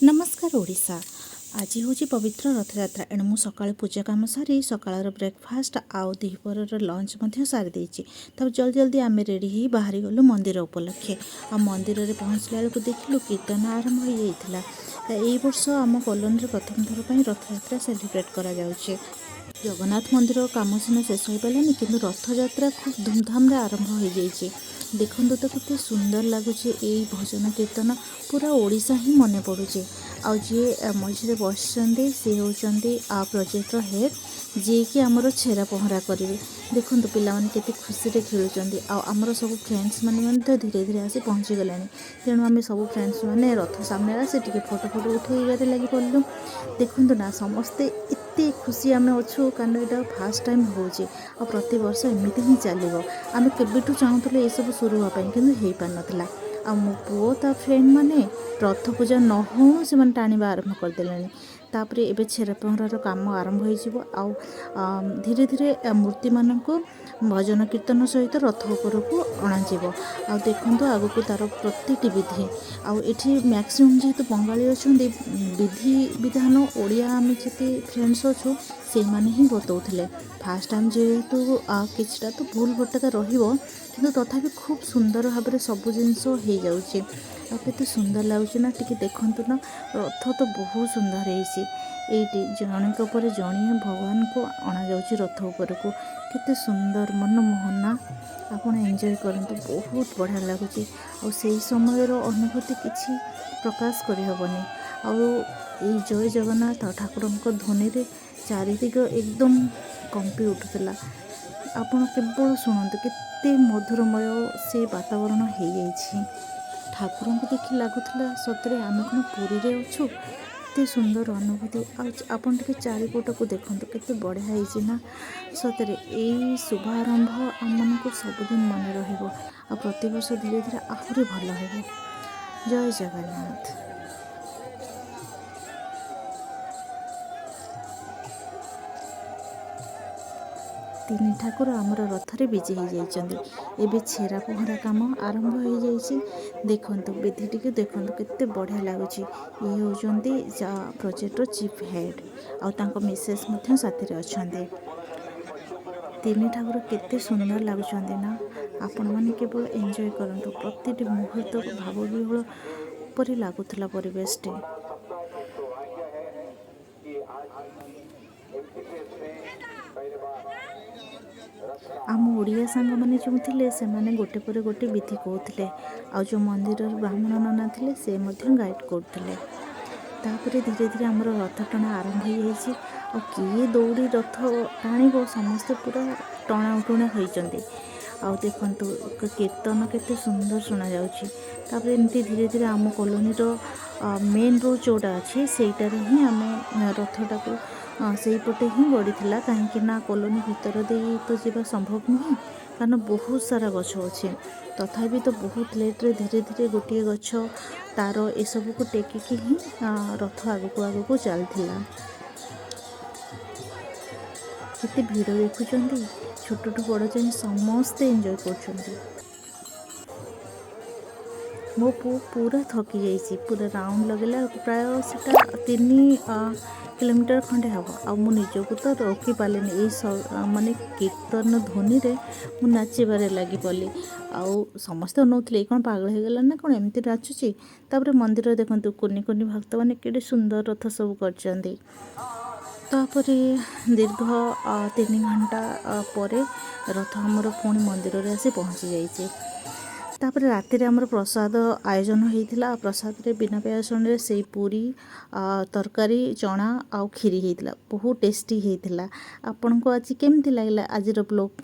नमस्कार ओडिशा। आज हूँ पवित्र रथयात्रा एणु मु सकाଳେ पूजा काम सारी सकाळ ब्रेकफास्ट आउ दिपर लंच सारी देछि। तब जल्दी जल्दी आम रेडी ही बाहरी गलु मंदिर उपलक्षे। आ मंदिर में पहुँचला बेलू देखिलु कीर्तन आरंभ हो जाइथिला। एई वर्ष आम कॉलोनी प्रथम थर पर रथयात्रा सेलिब्रेट करा जाउछे। जगन्नाथ मंदिर काम सीना शेष हो पारानी कि रथयात्रा खूब धूमधाम रे आरंभ हो जाइए। देखु तो कितने सुंदर लगुच यही भजन कीर्तन पूरा ओडिशा ही मन पड़ुचे। आउ जी मझे बस सी होती आ प्रोजेक्टर हेड जी कि आमर छेरा पहरा करेंगे। देखो पाने के खुशी रे खेलुंट आमर सब फ्रेंड्स मैंने धीरे धीरे आसी पहुँची गला। तेणु आम सब फ्रेंड्स मैंने रथ सामने आसे टे फोटो फोटो उठे लगी पड़लु। देखु ना समस्ते एते खुशी आम अच्छु कारण यहाँ फास्ट टाइम हो प्रति वर्ष एमती ही चलो। आम केबेठू चाहूँ ये सब शुरू होगापी कि हो पार नाला। आ मो पुओ ता फ्रेंड मैंने रथ पूजा न हो से टाणा आरंभ करदे। तापर एबे छेरा पहरार काम आरंभ हो धीरे धीरे मूर्ति मानक भजन कीर्तन सहित रथ उपरकू अणाजिव। आ देखु आगक तार प्रति विधि आठी मैक्सीम जेहेतु बंगाली अच्छा विधि विधान ओडिया आम जी फ्रेंड्स अच्छु से मैंने ही बताऊले। फास्ट टाइम जेहेतु किछटा तो भूल भटका रहिबो किंतु तथापि खूब सुंदर भाव में सब जिनस हो जाऊँचे। आते सुंदर लगुच ना टी देखु ना रथ तो बहुत सुंदर ये जनक पर जड़े भगवान को अणा जाऊँगी रथ उपरकू। केते सुंदर मनमोहना आप एंजॉय करते बहुत बढ़िया लगुच। आई समय अनुभूति किसी प्रकाश करहबनी। आई जय जगन्नाथ ठाकुर ध्वनि रे चारिदिग एकदम कंपी उठुला। आपण केवल शुणु केते मधुरमय से वातावरण हो जाइए। ठाकुर को देखि लगुला सतरे आम कौन पुरी रे अच्छु। एते सुंदर अनुभूति आपन टे चारिपट को देखु केते बढ़िया होइछि ना सतरे। यही शुभारंभ आम मन को सबुदिन मन रहिबो आ प्रतिवर्ष धीरे धीरे आहुरी भल हो। जय जगन्नाथ। तीन ठाकुर आमर रथरे विजे हो जाइछन्ति। एबे छेरा पहरा काम आरंभ हो जाइछि। देखंतु विधि टिके देखंतु केते बढ़िया लगुछि। ये होचन्ति प्रोजेक्टर चीफ हेड आ तांको मिसेस मध्य साथी रे अछन्ति। तीन ठाकुर केते सुंदर लगुछन्ति ना आपण माने केवल एंजॉय करंतु। प्रतिटी मुहूर्त भाव विह्वल परि लागुथला परिवेशटे। आम ओडिया सांग मैंने जो थे से मैंने गोटे पर गोटे विधि कहते आ जो मंदिर ब्राह्मण नना थे से गाइड करते। तापर धीरे धीरे आमर रथ टଣା आरंभ हो किए दौड़ी रथ टाणव समस्ते पूरा टणा उटुणा होती। आउ देखु कीर्तन केते सुंदर शुणा जाउछि। तापर एमती धीरे धीरे आम कॉलोनी मेन रोड जोड़ा अच्छी सेटारे ही आम रथटा को से पटे ही गड़ी थिला कहीं ना कॉलोनी भीतर दे तो जीवा संभव नुह कारण बहुत सारा गछ अच्छे। तथापि तो बहुत लेट्रे धीरे धीरे गोटे गछ तार ए सब को टेकिकी ही रथ आगक आगक चलता। केते भीड़ देखुंत छोट बड़ जाए समस्ते एंजॉय कर। मो पु पूरा थकी जाइए पूरा राउंड लगेला प्राय सेटा 3 किलोमीटर खंडे हम आ निजक तो रखी पारे माने कीर्तन ध्वनि रे मु नाचबारे लगी पड़ी। आउ समस्त अनौले कौन पागल हो गला ना कौन एमती नाचुची। तापर मंदिर देखंतु कुनी कुनी भक्त मैंने केडे सुंदर रथ सब करचंदी। तापर दीर्घ 3 घंटा पर रथ हमर पुणी मंदिर रे आसी पहुँची जाइए। तापर राति रे हमर प्रसाद आयोजन होइथिला। प्रसाद रे बिना प्याजन रे से पूरी तरकारी चना आउ खीरी होइथिला बहुत टेस्टी होइथिला। आपन को आज केमती लागला आज रो ब्लॉग।